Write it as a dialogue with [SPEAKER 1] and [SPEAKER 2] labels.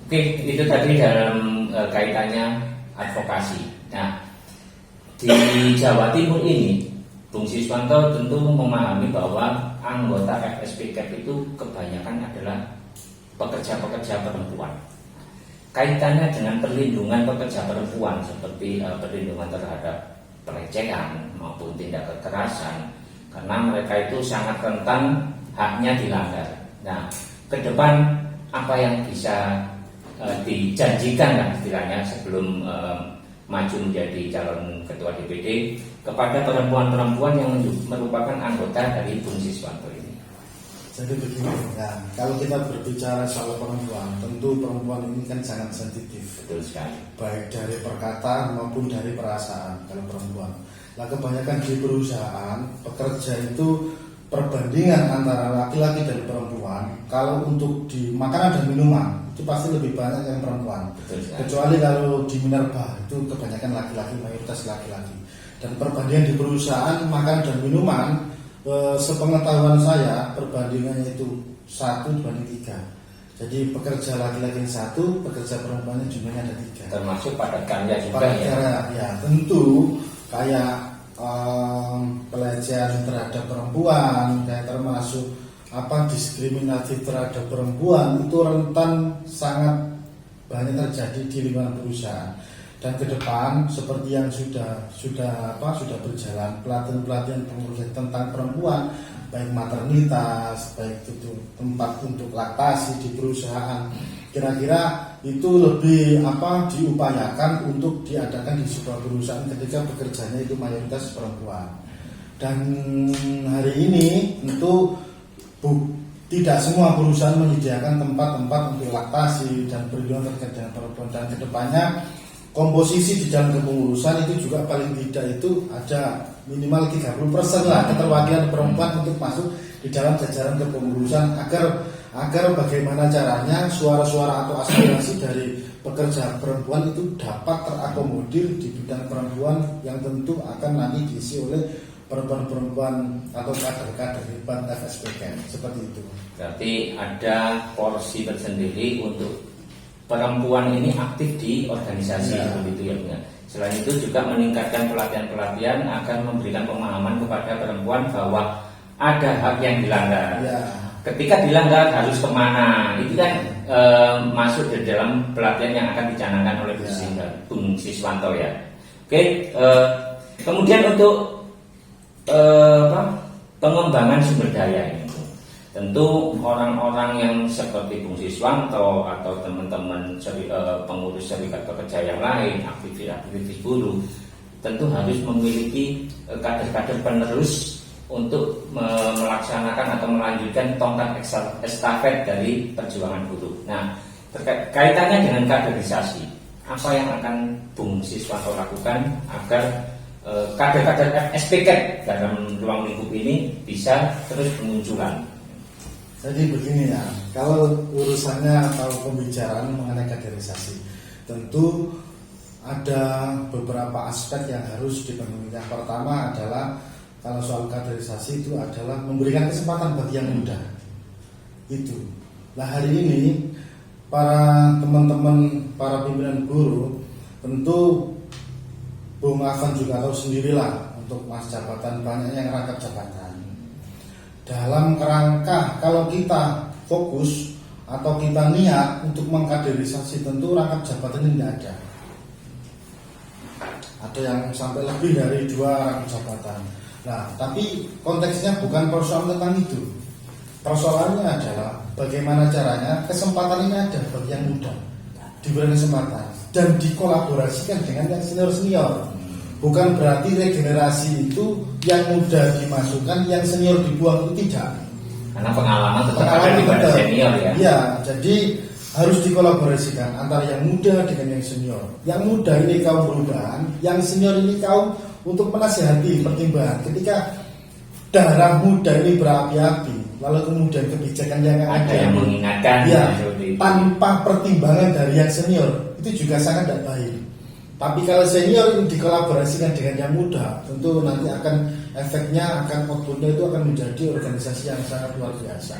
[SPEAKER 1] Oke, itu tadi dalam kaitannya advokasi. Nah, di Jawa Timur ini, Bung Siswanto tentu memahami bahwa anggota FSPCAP itu kebanyakan adalah pekerja-pekerja perempuan. Kaitannya dengan perlindungan pekerja perempuan seperti perlindungan terhadap pelecehan maupun tindak kekerasan, karena mereka itu sangat rentan haknya dilanggar. Nah, ke depan apa yang bisa dijanjikan lah istilahnya sebelum maju menjadi calon ketua DPD kepada perempuan-perempuan yang merupakan anggota dari Bung Siswanto ini?
[SPEAKER 2] Jadi begini, ya, kalau kita berbicara soal perempuan, tentu perempuan ini kan sangat sensitif.
[SPEAKER 1] Betul sekali.
[SPEAKER 2] Baik dari perkataan maupun dari perasaan kalau perempuan. Nah, kebanyakan di perusahaan pekerja itu perbandingan antara laki-laki dan perempuan. Kalau untuk di makanan dan minuman itu pasti lebih banyak yang perempuan. Kecuali kalau di Minerba itu kebanyakan laki-laki, mayoritas laki-laki. Dan perbandingan di perusahaan makanan dan minuman, sepengetahuan saya perbandingannya itu 1:3. Jadi pekerja laki-laki 1, pekerja perempuannya jumlahnya ada 3.
[SPEAKER 1] Termasuk padat karya juga
[SPEAKER 2] padat karya, ya tentu kayak pelecehan terhadap perempuan, kayak termasuk diskriminatif terhadap perempuan itu rentan sangat banyak terjadi di lingkungan perusahaan. Dan ke depan seperti yang sudah berjalan pelatihan pengurusan tentang perempuan, baik maternitas, baik itu tempat untuk laktasi di perusahaan, kira-kira itu lebih diupayakan untuk diadakan di sebuah perusahaan ketika pekerjanya itu mayoritas perempuan. Dan hari ini tentu tidak semua perusahaan menyediakan tempat-tempat untuk laktasi dan perlindungan terkait dengan perempuan. Dan kedepannya komposisi di dalam kepengurusan itu juga paling tidak itu ada minimal 30% lah keterwakilan perempuan untuk masuk di dalam jajaran kepengurusan agar bagaimana caranya suara-suara atau aspirasi dari pekerja perempuan itu dapat terakomodir di bidang perempuan yang tentu akan nanti diisi oleh perempuan-perempuan atau kader-kader hebat FSPCAP seperti itu.
[SPEAKER 1] Berarti ada porsi tersendiri untuk perempuan ini aktif di organisasi begitu ya. Selain itu juga meningkatkan pelatihan-pelatihan agar memberikan pemahaman kepada perempuan bahwa ada hak yang dilanggar.
[SPEAKER 2] Ya.
[SPEAKER 1] Ketika dilanggar harus kemana? Itu kan masuk di dalam pelatihan yang akan dicanangkan oleh Bung Siswanto ya. Oke, kemudian untuk pengembangan sumber daya ini. Tentu orang-orang yang seperti Bung Siswanto atau teman-teman pengurus serikat pekerja yang lain, aktivis buruh, tentu harus memiliki kader-kader penerus untuk melaksanakan atau melanjutkan tongkat estafet dari perjuangan buruh. Nah, kaitannya dengan kaderisasi, apa yang akan Bung Siswanto lakukan agar kader-kader FSPCAP dalam ruang lingkup ini bisa terus bermunculan?
[SPEAKER 2] Jadi begini ya, kalau urusannya atau pembicaraan mengenai kaderisasi, tentu ada beberapa aspek yang harus dipenuhi. Yang pertama adalah kalau soal kaderisasi itu adalah memberikan kesempatan bagi yang muda. Itu. Nah, hari ini para teman-teman, para pimpinan buruh tentu Bung Afan juga tahu sendirilah untuk masa jabatan banyak yang rangkap jabatan. Dalam kerangka kalau kita fokus atau kita niat untuk mengkaderisasi, tentu rangkap jabatan ini tidak ada. Ada yang sampai lebih dari 2 rangkap jabatan. Nah, tapi konteksnya bukan persoalan tentang itu. Persoalannya adalah bagaimana caranya kesempatan ini ada bagi yang muda, diberi kesempatan dan dikolaborasikan dengan yang senior-senior. Bukan berarti regenerasi itu yang muda dimasukkan, yang senior dibuang, itu tidak.
[SPEAKER 1] Karena pengalaman tetap ada di pada senior ya.
[SPEAKER 2] Iya, jadi harus dikolaborasikan antara yang muda dengan yang senior. Yang muda ini kaum perubahan, yang senior ini kaum untuk menasihati, pertimbangan. Ketika darah muda ini berapi-api, lalu kemudian kebijakan yang
[SPEAKER 1] ada yang mengingatkan
[SPEAKER 2] ya, tanpa pertimbangan dari yang senior, itu juga sangat tidak baik. Tapi kalau senior itu dikolaborasikan dengan yang muda, tentu nanti akan efeknya, akan outputnya itu akan menjadi organisasi yang sangat luar biasa.